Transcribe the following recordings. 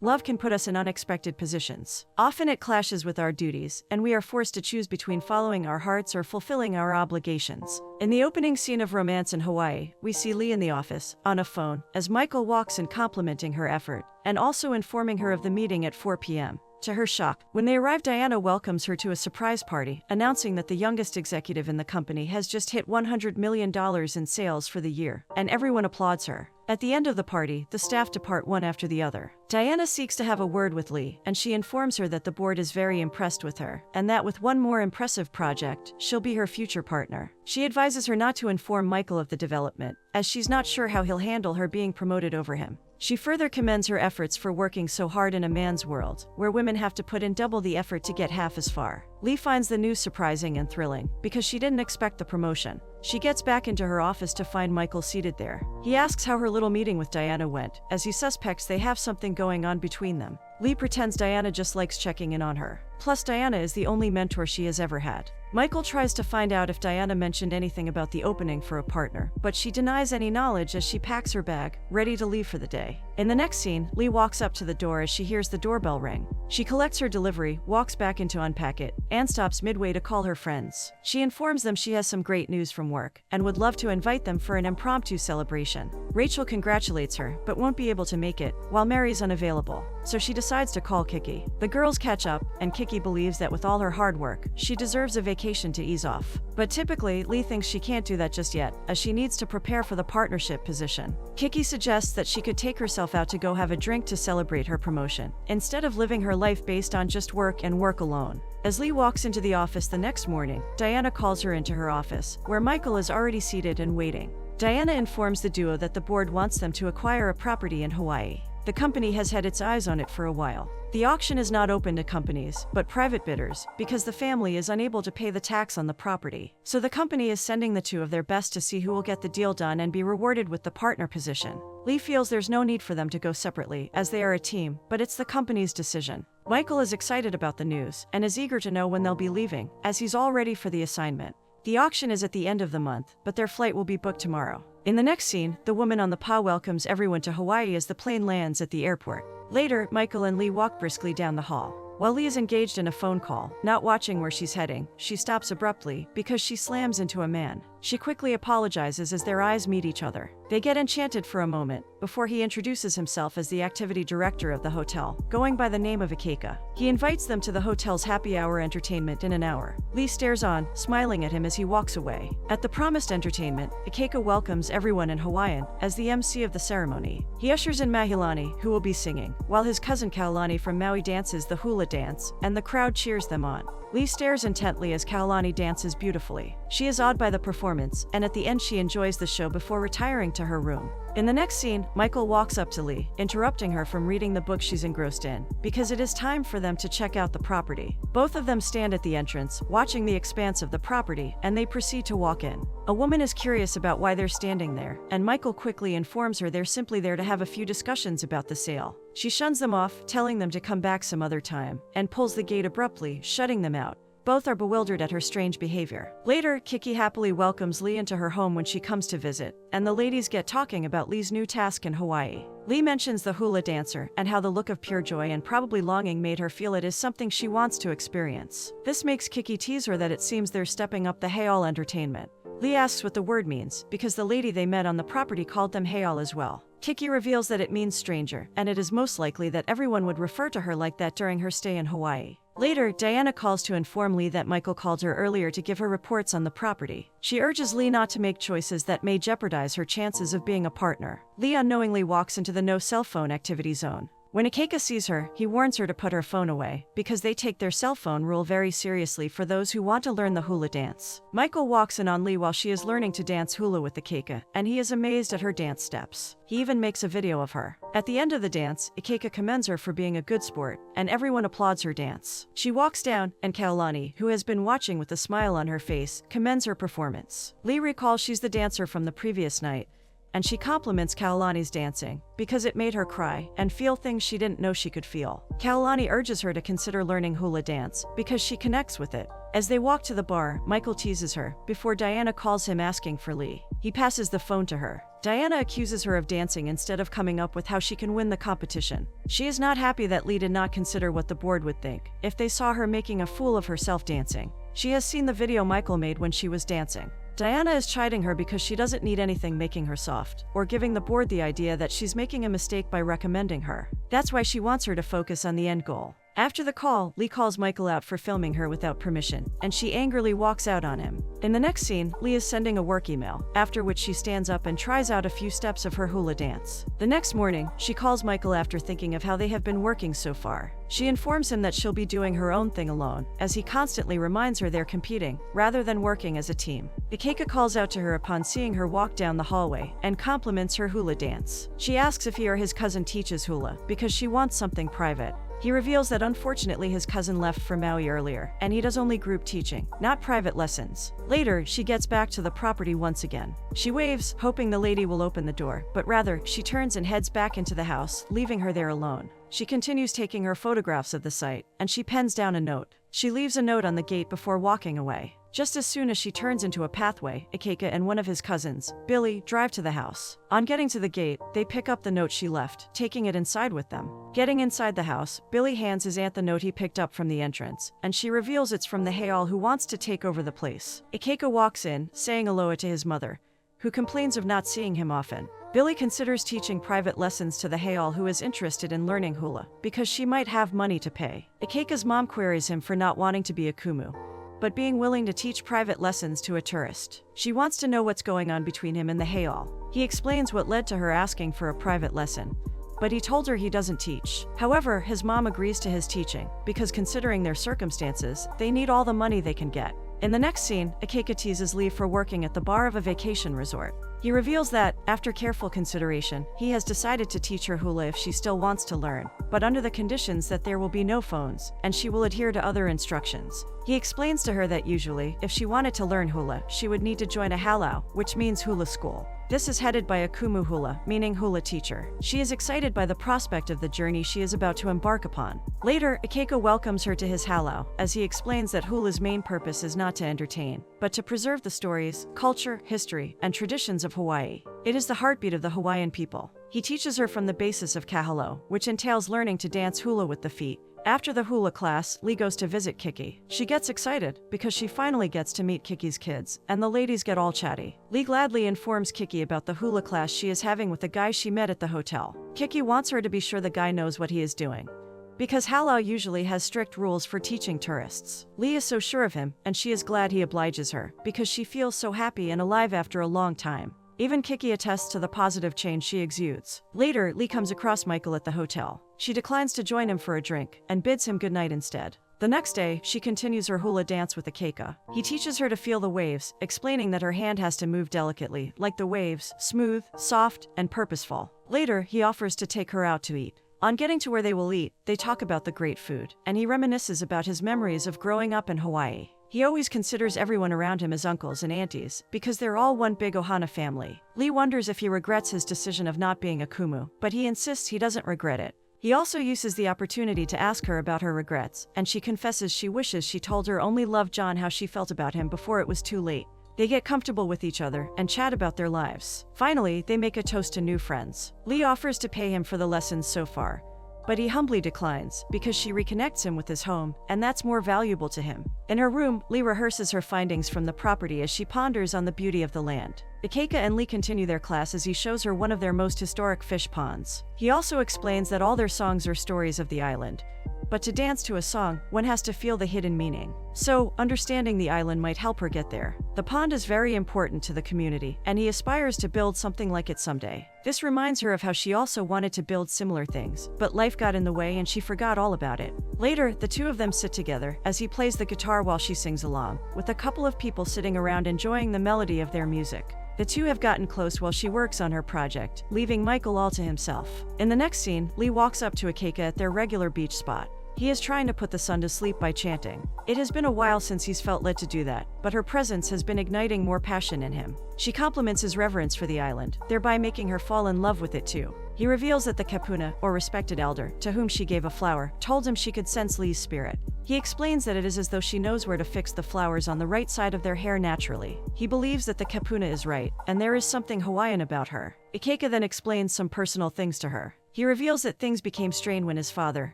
love can put us in unexpected positions. Often it clashes with our duties, and we are forced to choose between following our hearts or fulfilling our obligations. In the opening scene of Romance in Hawaii, we see Lee in the office, on a phone, as Michael walks in complimenting her effort, and also informing her of the meeting at 4 p.m. To her shock, when they arrive, Diana welcomes her to a surprise party, announcing that the youngest executive in the company has just hit $100 million in sales for the year, and everyone applauds her. At the end of the party, the staff depart one after the other. Diana seeks to have a word with Lee, and she informs her that the board is very impressed with her, and that with one more impressive project, she'll be her future partner. She advises her not to inform Michael of the development, as she's not sure how he'll handle her being promoted over him. She further commends her efforts for working so hard in a man's world, where women have to put in double the effort to get half as far. Lee finds the news surprising and thrilling, because she didn't expect the promotion. She gets back into her office to find Michael seated there. He asks how her little meeting with Diana went, as he suspects they have something going on between them. Lee pretends Diana just likes checking in on her. Plus, Diana is the only mentor she has ever had. Michael tries to find out if Diana mentioned anything about the opening for a partner, but she denies any knowledge as she packs her bag, ready to leave for the day. In the next scene, Lee walks up to the door as she hears the doorbell ring. She collects her delivery, walks back in to unpack it, and stops midway to call her friends. She informs them she has some great news from work, and would love to invite them for an impromptu celebration. Rachel congratulates her, but won't be able to make it, while Mary's unavailable. So she decides to call Kiki. The girls catch up, and Kiki believes that with all her hard work, she deserves a vacation to ease off. But typically, Lee thinks she can't do that just yet, as she needs to prepare for the partnership position. Kiki suggests that she could take herself out to go have a drink to celebrate her promotion, instead of living her life based on just work and work alone. As Lee walks into the office the next morning, Diana calls her into her office, where Michael is already seated and waiting. Diana informs the duo that the board wants them to acquire a property in Hawaii. The company has had its eyes on it for a while. The auction is not open to companies, but private bidders, because the family is unable to pay the tax on the property. So the company is sending the two of their best to see who will get the deal done and be rewarded with the partner position. Lee feels there's no need for them to go separately, as they are a team, but it's the company's decision. Michael is excited about the news, and is eager to know when they'll be leaving, as he's all ready for the assignment. The auction is at the end of the month, but their flight will be booked tomorrow. In the next scene, the woman on the PA welcomes everyone to Hawaii as the plane lands at the airport. Later, Michael and Lee walk briskly down the hall. While Lee is engaged in a phone call, not watching where she's heading, she stops abruptly because she slams into a man. She quickly apologizes as their eyes meet each other. They get enchanted for a moment, before he introduces himself as the activity director of the hotel, going by the name of Ikeka. He invites them to the hotel's happy hour entertainment in an hour. Lee stares on, smiling at him as he walks away. At the promised entertainment, Ikeka welcomes everyone in Hawaiian as the MC of the ceremony. He ushers in Mahilani, who will be singing, while his cousin Kaulani from Maui dances the hula dance, and the crowd cheers them on. Lee stares intently as Kaulani dances beautifully. She is awed by the performance, and at the end she enjoys the show before retiring to her room. In the next scene, Michael walks up to Lee, interrupting her from reading the book she's engrossed in, because it is time for them to check out the property. Both of them stand at the entrance, watching the expanse of the property, and they proceed to walk in. A woman is curious about why they're standing there, and Michael quickly informs her they're simply there to have a few discussions about the sale. She shuns them off, telling them to come back some other time, and pulls the gate abruptly, shutting them out. Both are bewildered at her strange behavior. Later, Kiki happily welcomes Lee into her home when she comes to visit, and the ladies get talking about Lee's new task in Hawaii. Lee mentions the hula dancer, and how the look of pure joy and probably longing made her feel it is something she wants to experience. This makes Kiki tease her that it seems they're stepping up the heiau entertainment. Lee asks what the word means, because the lady they met on the property called them heiau as well. Kiki reveals that it means stranger, and it is most likely that everyone would refer to her like that during her stay in Hawaii. Later, Diana calls to inform Lee that Michael called her earlier to give her reports on the property. She urges Lee not to make choices that may jeopardize her chances of being a partner. Lee unknowingly walks into the no cell phone activity zone. When Ikeka sees her, he warns her to put her phone away, because they take their cell phone rule very seriously for those who want to learn the hula dance. Michael walks in on Lee while she is learning to dance hula with Ikeka, and he is amazed at her dance steps. He even makes a video of her. At the end of the dance, Ikeka commends her for being a good sport, and everyone applauds her dance. She walks down, and Kaulani, who has been watching with a smile on her face, commends her performance. Lee recalls she's the dancer from the previous night, and she compliments Kaulani's dancing because it made her cry and feel things she didn't know she could feel. Kaulani urges her to consider learning hula dance because she connects with it. As they walk to the bar, Michael teases her before Diana calls him asking for Lee. He passes the phone to her. Diana accuses her of dancing instead of coming up with how she can win the competition. She is not happy that Lee did not consider what the board would think if they saw her making a fool of herself dancing. She has seen the video Michael made when she was dancing. Diana is chiding her because she doesn't need anything making her soft, or giving the board the idea that she's making a mistake by recommending her. That's why she wants her to focus on the end goal. After the call, Lee calls Michael out for filming her without permission, and she angrily walks out on him. In the next scene, Lee is sending a work email, after which she stands up and tries out a few steps of her hula dance. The next morning, she calls Michael after thinking of how they have been working so far. She informs him that she'll be doing her own thing alone, as he constantly reminds her they're competing, rather than working as a team. Ikeka calls out to her upon seeing her walk down the hallway, and compliments her hula dance. She asks if he or his cousin teaches hula, because she wants something private. He reveals that unfortunately his cousin left for Maui earlier, and he does only group teaching, not private lessons. Later, she gets back to the property once again. She waves, hoping the lady will open the door, but rather, she turns and heads back into the house, leaving her there alone. She continues taking her photographs of the site, and she pens down a note. She leaves a note on the gate before walking away. Just as soon as she turns into a pathway, Ikeka and one of his cousins, Billy, drive to the house. On getting to the gate, they pick up the note she left, taking it inside with them. Getting inside the house, Billy hands his aunt the note he picked up from the entrance, and she reveals it's from the Heiau who wants to take over the place. Ikeka walks in, saying aloha to his mother, who complains of not seeing him often. Billy considers teaching private lessons to the Heiau who is interested in learning hula, because she might have money to pay. Ikeka's mom queries him for not wanting to be a kumu, but being willing to teach private lessons to a tourist. She wants to know what's going on between him and the Heiau. He explains what led to her asking for a private lesson, but he told her he doesn't teach. However, his mom agrees to his teaching, because considering their circumstances, they need all the money they can get. In the next scene, Ikeka teases Lee for working at the bar of a vacation resort. He reveals that, after careful consideration, he has decided to teach her hula if she still wants to learn, but under the conditions that there will be no phones, and she will adhere to other instructions. He explains to her that usually, if she wanted to learn hula, she would need to join a halau, which means hula school. This is headed by a kumu hula, meaning hula teacher. She is excited by the prospect of the journey she is about to embark upon. Later, Ikeka welcomes her to his halau, as he explains that hula's main purpose is not to entertain, but to preserve the stories, culture, history, and traditions of Hawaii. It is the heartbeat of the Hawaiian people. He teaches her from the basis of kahalo, which entails learning to dance hula with the feet. After the hula class, Lee goes to visit Kiki. She gets excited because she finally gets to meet Kiki's kids, and the ladies get all chatty. Lee gladly informs Kiki about the hula class she is having with the guy she met at the hotel. Kiki wants her to be sure the guy knows what he is doing, because halau usually has strict rules for teaching tourists. Lee is so sure of him, and she is glad he obliges her, because she feels so happy and alive after a long time. Even Kiki attests to the positive change she exudes. Later, Lee comes across Michael at the hotel. She declines to join him for a drink, and bids him goodnight instead. The next day, she continues her hula dance with Ikeka. He teaches her to feel the waves, explaining that her hand has to move delicately, like the waves, smooth, soft, and purposeful. Later, he offers to take her out to eat. On getting to where they will eat, they talk about the great food, and he reminisces about his memories of growing up in Hawaii. He always considers everyone around him as uncles and aunties, because they're all one big Ohana family. Lee wonders if he regrets his decision of not being a kumu, but he insists he doesn't regret it. He also uses the opportunity to ask her about her regrets, and she confesses she wishes she told her only loved John how she felt about him before it was too late. They get comfortable with each other and chat about their lives. Finally, they make a toast to new friends. Lee offers to pay him for the lessons so far, but he humbly declines because she reconnects him with his home, and that's more valuable to him. In her room, Lee rehearses her findings from the property as she ponders on the beauty of the land. Ikeka and Lee continue their class as he shows her one of their most historic fish ponds. He also explains that all their songs are stories of the island, but to dance to a song, one has to feel the hidden meaning. So, understanding the island might help her get there. The pond is very important to the community, and he aspires to build something like it someday. This reminds her of how she also wanted to build similar things, but life got in the way and she forgot all about it. Later, the two of them sit together as he plays the guitar while she sings along, with a couple of people sitting around enjoying the melody of their music. The two have gotten close while she works on her project, leaving Michael all to himself. In the next scene, Lee walks up to Ikeka at their regular beach spot. He is trying to put the sun to sleep by chanting. It has been a while since he's felt led to do that, but her presence has been igniting more passion in him. She compliments his reverence for the island, thereby making her fall in love with it too. He reveals that the kapuna, or respected elder, to whom she gave a flower, told him she could sense Lee's spirit. He explains that it is as though she knows where to fix the flowers on the right side of their hair naturally. He believes that the kapuna is right, and there is something Hawaiian about her. Ikeka then explains some personal things to her. He reveals that things became strained when his father,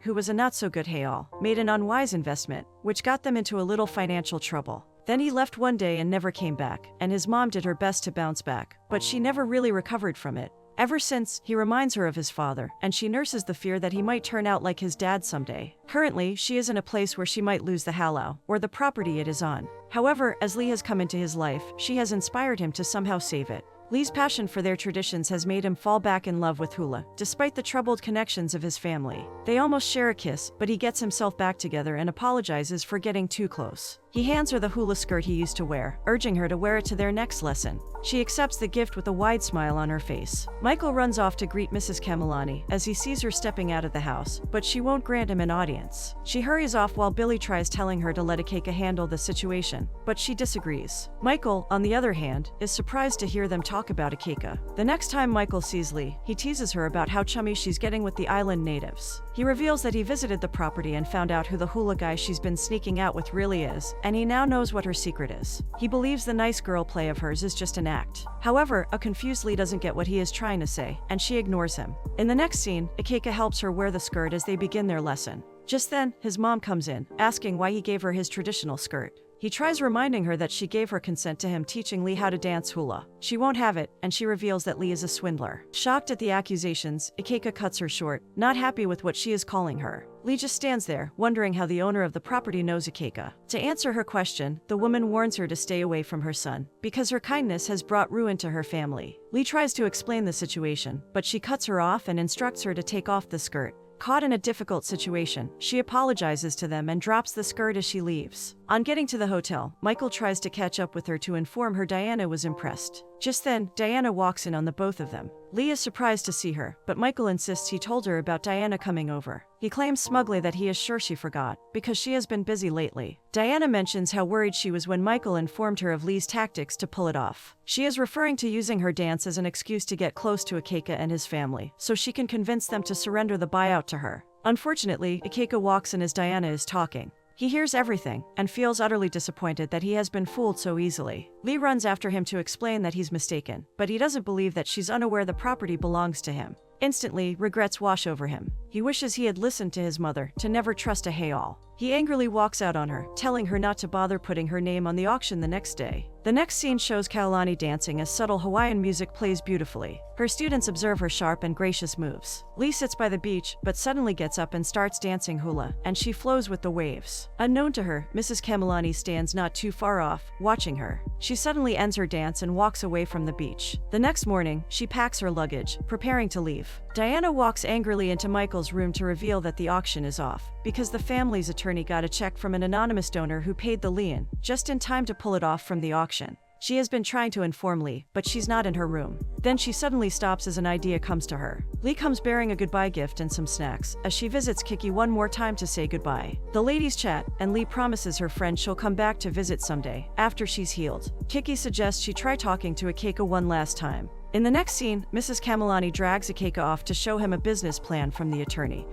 who was a not-so-good heiau, made an unwise investment, which got them into a little financial trouble. Then he left one day and never came back, and his mom did her best to bounce back, but she never really recovered from it. Ever since, he reminds her of his father, and she nurses the fear that he might turn out like his dad someday. Currently, she is in a place where she might lose the halau, or the property it is on. However, as Lee has come into his life, she has inspired him to somehow save it. Lee's passion for their traditions has made him fall back in love with Hula, despite the troubled connections of his family. They almost share a kiss, but he gets himself back together and apologizes for getting too close. He hands her the hula skirt he used to wear, urging her to wear it to their next lesson. She accepts the gift with a wide smile on her face. Michael runs off to greet Mrs. Kamalani as he sees her stepping out of the house, but she won't grant him an audience. She hurries off while Billy tries telling her to let Ikeka handle the situation, but she disagrees. Michael, on the other hand, is surprised to hear them talk about Ikeka. The next time Michael sees Lee, he teases her about how chummy she's getting with the island natives. He reveals that he visited the property and found out who the hula guy she's been sneaking out with really is, and he now knows what her secret is. He believes the nice girl play of hers is just an act. However, a confused Lee doesn't get what he is trying to say, and she ignores him. In the next scene, Ikeka helps her wear the skirt as they begin their lesson. Just then, his mom comes in, asking why he gave her his traditional skirt. He tries reminding her that she gave her consent to him teaching Lee how to dance hula. She won't have it, and she reveals that Lee is a swindler. Shocked at the accusations, Ikeka cuts her short, not happy with what she is calling her. Lee just stands there, wondering how the owner of the property knows Ikeka. To answer her question, the woman warns her to stay away from her son, because her kindness has brought ruin to her family. Lee tries to explain the situation, but she cuts her off and instructs her to take off the skirt. Caught in a difficult situation, she apologizes to them and drops the skirt as she leaves. On getting to the hotel, Michael tries to catch up with her to inform her Diana was impressed. Just then, Diana walks in on the both of them. Lee is surprised to see her, but Michael insists he told her about Diana coming over. He claims smugly that he is sure she forgot, because she has been busy lately. Diana mentions how worried she was when Michael informed her of Lee's tactics to pull it off. She is referring to using her dance as an excuse to get close to Ikeka and his family, so she can convince them to surrender the buyout to her. Unfortunately, Ikeka walks in as Diana is talking. He hears everything, and feels utterly disappointed that he has been fooled so easily. Lee runs after him to explain that he's mistaken, but he doesn't believe that she's unaware the property belongs to him. Instantly, regrets wash over him. He wishes he had listened to his mother, to never trust a heiau. He angrily walks out on her, telling her not to bother putting her name on the auction the next day. The next scene shows Kaulani dancing as subtle Hawaiian music plays beautifully. Her students observe her sharp and gracious moves. Lee sits by the beach, but suddenly gets up and starts dancing hula, and she flows with the waves. Unknown to her, Mrs. Kamalani stands not too far off, watching her. She suddenly ends her dance and walks away from the beach. The next morning, she packs her luggage, preparing to leave. Diana walks angrily into Michael's room to reveal that the auction is off, because the family's attorney got a check from an anonymous donor who paid the lien, just in time to pull it off from the auction. She has been trying to inform Lee, but she's not in her room. Then she suddenly stops as an idea comes to her. Lee comes bearing a goodbye gift and some snacks, as she visits Kiki one more time to say goodbye. The ladies chat, and Lee promises her friend she'll come back to visit someday, after she's healed. Kiki suggests she try talking to Ikeka one last time. In the next scene, Mrs. Kamalani drags Ikeka off to show him a business plan from the attorney,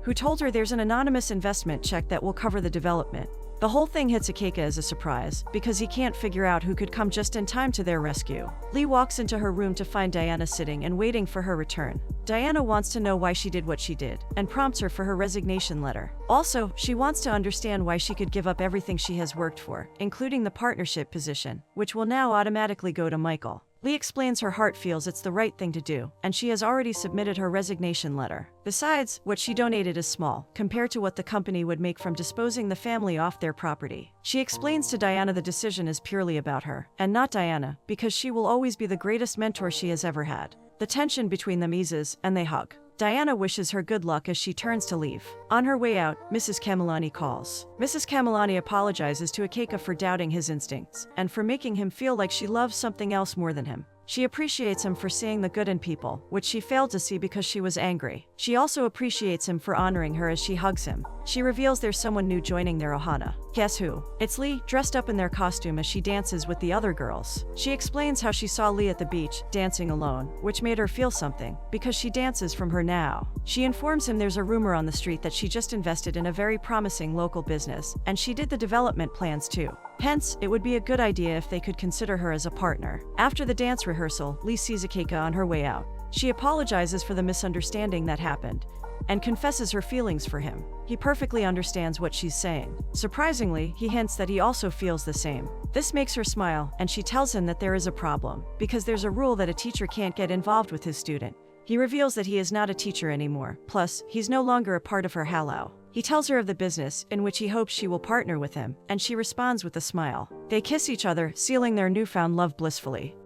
who told her there's an anonymous investment check that will cover the development. The whole thing hits Ikeka as a surprise, because he can't figure out who could come just in time to their rescue. Lee walks into her room to find Diana sitting and waiting for her return. Diana wants to know why she did what she did, and prompts her for her resignation letter. Also, she wants to understand why she could give up everything she has worked for, including the partnership position, which will now automatically go to Michael. Lee explains her heart feels it's the right thing to do, and she has already submitted her resignation letter. Besides, what she donated is small, compared to what the company would make from disposing the family off their property. She explains to Diana the decision is purely about her, and not Diana, because she will always be the greatest mentor she has ever had. The tension between them eases, and they hug. Diana wishes her good luck as she turns to leave. On her way out, Mrs. Kamalani calls. Mrs. Kamalani apologizes to Ikeka for doubting his instincts, and for making him feel like she loves something else more than him. She appreciates him for seeing the good in people, which she failed to see because she was angry. She also appreciates him for honoring her as she hugs him. she reveals there's someone new joining their ohana. Guess who? It's Lee, dressed up in their costume as she dances with the other girls. She explains how she saw Lee at the beach, dancing alone, which made her feel something, because she dances from her now. She informs him there's a rumor on the street that she just invested in a very promising local business, and she did the development plans too. Hence, it would be a good idea if they could consider her as a partner. After the dance rehearsal, Lee sees Akeka on her way out. She apologizes for the misunderstanding that happened and confesses her feelings for him. He perfectly understands what she's saying. Surprisingly, he hints that he also feels the same. This makes her smile, and she tells him that there is a problem, because there's a rule that a teacher can't get involved with his student. He reveals that he is not a teacher anymore, plus, he's no longer a part of her halau. He tells her of the business, in which he hopes she will partner with him, and she responds with a smile. They kiss each other, sealing their newfound love blissfully.